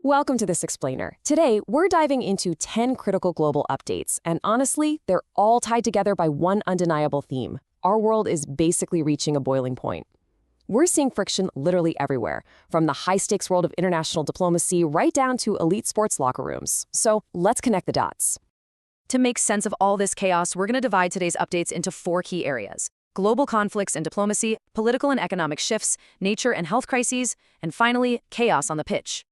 Welcome to This Explainer. Today, we're diving into 10 critical global updates, and honestly, they're all tied together by one undeniable theme. Our world is basically reaching a boiling point. We're seeing friction literally everywhere, from the high-stakes world of international diplomacy right down to elite sports locker rooms. So let's connect the dots. To make sense of all this chaos, we're going to divide today's updates into 4 key areas: global conflicts and diplomacy, political and economic shifts, nature and health crises, and finally, chaos on the pitch.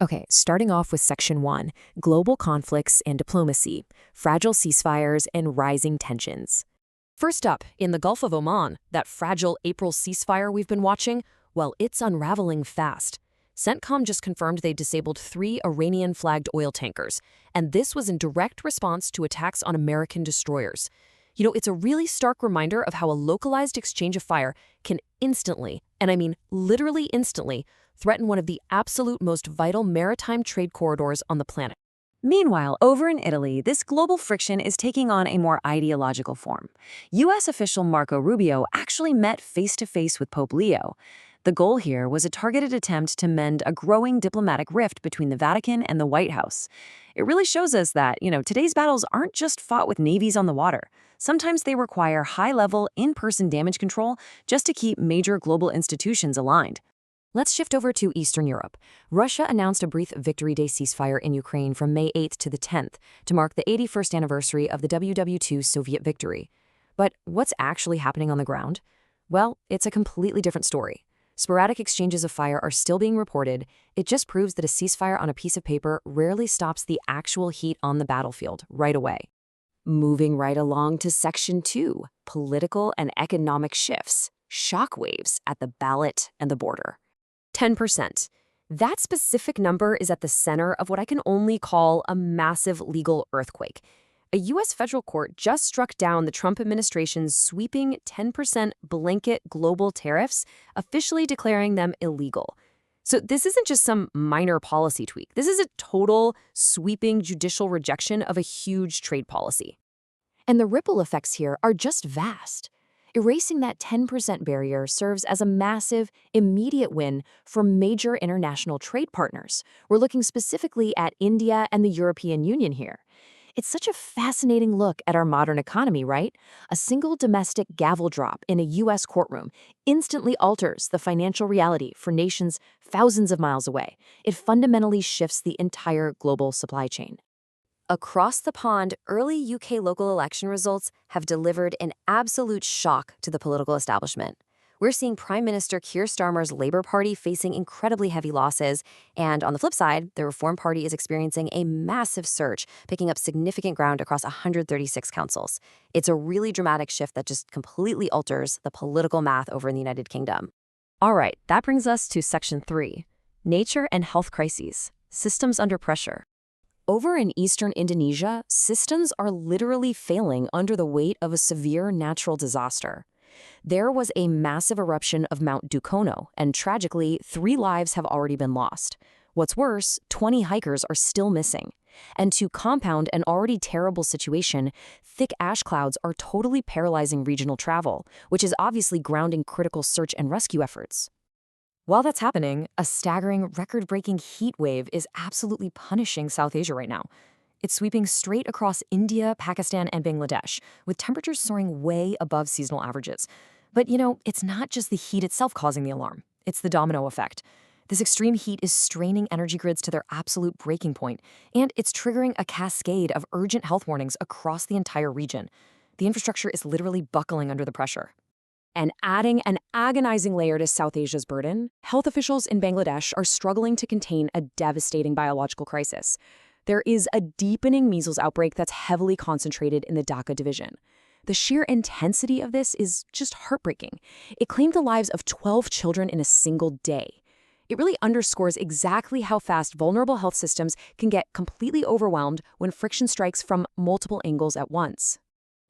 Okay, starting off with Section 1, global conflicts and diplomacy, fragile ceasefires and rising tensions. First up, in the Gulf of Oman, that fragile April ceasefire we've been watching, well, it's unraveling fast. CENTCOM just confirmed they disabled 3 Iranian-flagged oil tankers, and this was in direct response to attacks on American destroyers. You know, it's a really stark reminder of how a localized exchange of fire can instantly, and I mean literally instantly, threaten one of the absolute most vital maritime trade corridors on the planet. Meanwhile, over in Italy, this global friction is taking on a more ideological form. U.S. official Marco Rubio actually met face-to-face with Pope Leo. The goal here was a targeted attempt to mend a growing diplomatic rift between the Vatican and the White House. It really shows us that, today's battles aren't just fought with navies on the water. Sometimes they require high-level, in-person damage control just to keep major global institutions aligned. Let's shift over to Eastern Europe. Russia announced a brief Victory Day ceasefire in Ukraine from May 8th to the 10th to mark the 81st anniversary of the WW2 Soviet victory. But what's actually happening on the ground? Well, it's a completely different story. Sporadic exchanges of fire are still being reported. It just proves that a ceasefire on a piece of paper rarely stops the actual heat on the battlefield right away. Moving right along to Section 2, political and economic shifts, shockwaves at the ballot and the border. 10%. That specific number is at the center of what I can only call a massive legal earthquake. A U.S. federal court just struck down the Trump administration's sweeping 10% blanket global tariffs, officially declaring them illegal. So this isn't just some minor policy tweak. This is a total, sweeping judicial rejection of a huge trade policy. And the ripple effects here are just vast. Erasing that 10% barrier serves as a massive, immediate win for major international trade partners. We're looking specifically at India and the European Union here. It's such a fascinating look at our modern economy, right? A single domestic gavel drop in a U.S. courtroom instantly alters the financial reality for nations thousands of miles away. It fundamentally shifts the entire global supply chain. Across the pond, early UK local election results have delivered an absolute shock to the political establishment. We're seeing Prime Minister Keir Starmer's Labour Party facing incredibly heavy losses, and on the flip side, the Reform Party is experiencing a massive surge, picking up significant ground across 136 councils. It's a really dramatic shift that just completely alters the political math over in the United Kingdom. All right, that brings us to Section 3, nature and health crises, systems under pressure. Over in eastern Indonesia, systems are literally failing under the weight of a severe natural disaster. There was a massive eruption of Mount Dukono, and tragically, 3 lives have already been lost. What's worse, 20 hikers are still missing. And to compound an already terrible situation, thick ash clouds are totally paralyzing regional travel, which is obviously grounding critical search and rescue efforts. While that's happening, a staggering, record-breaking heat wave is absolutely punishing South Asia right now. It's sweeping straight across India, Pakistan, and Bangladesh, with temperatures soaring way above seasonal averages. But, it's not just the heat itself causing the alarm. It's the domino effect. This extreme heat is straining energy grids to their absolute breaking point, and it's triggering a cascade of urgent health warnings across the entire region. The infrastructure is literally buckling under the pressure. And adding an agonizing layer to South Asia's burden, health officials in Bangladesh are struggling to contain a devastating biological crisis. There is a deepening measles outbreak that's heavily concentrated in the Dhaka division. The sheer intensity of this is just heartbreaking. It claimed the lives of 12 children in a single day. It really underscores exactly how fast vulnerable health systems can get completely overwhelmed when friction strikes from multiple angles at once.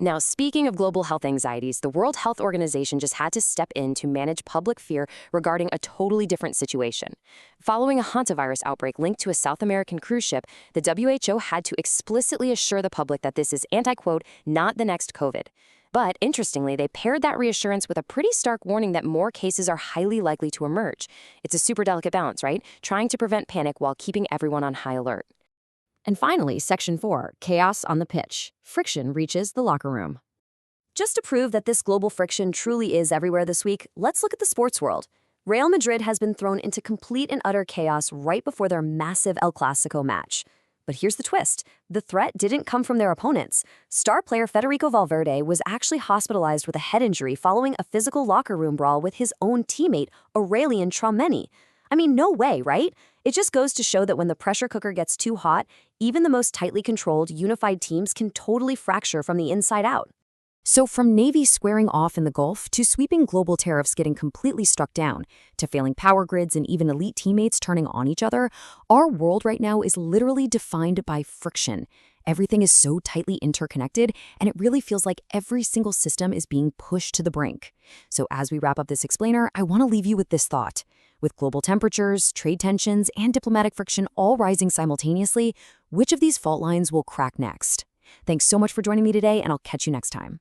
Now, speaking of global health anxieties, the World Health Organization just had to step in to manage public fear regarding a totally different situation. Following a hantavirus outbreak linked to a South American cruise ship, the WHO had to explicitly assure the public that this is, and I quote, not the next COVID. But interestingly, they paired that reassurance with a pretty stark warning that more cases are highly likely to emerge. It's a super delicate balance, right? Trying to prevent panic while keeping everyone on high alert. And finally, Section 4, chaos on the pitch. Friction reaches the locker room. Just to prove that this global friction truly is everywhere this week, let's look at the sports world. Real Madrid has been thrown into complete and utter chaos right before their massive El Clasico match. But here's the twist. The threat didn't come from their opponents. Star player Federico Valverde was actually hospitalized with a head injury following a physical locker room brawl with his own teammate, Aurelien Tchouameni. I mean, no way, right? It just goes to show that when the pressure cooker gets too hot, even the most tightly controlled, unified teams can totally fracture from the inside out. So from Navy squaring off in the Gulf to sweeping global tariffs getting completely struck down, to failing power grids and even elite teammates turning on each other, our world right now is literally defined by friction. Everything is so tightly interconnected, and it really feels like every single system is being pushed to the brink. So as we wrap up this explainer, I want to leave you with this thought. With global temperatures, trade tensions, and diplomatic friction all rising simultaneously, which of these fault lines will crack next? Thanks so much for joining me today, and I'll catch you next time.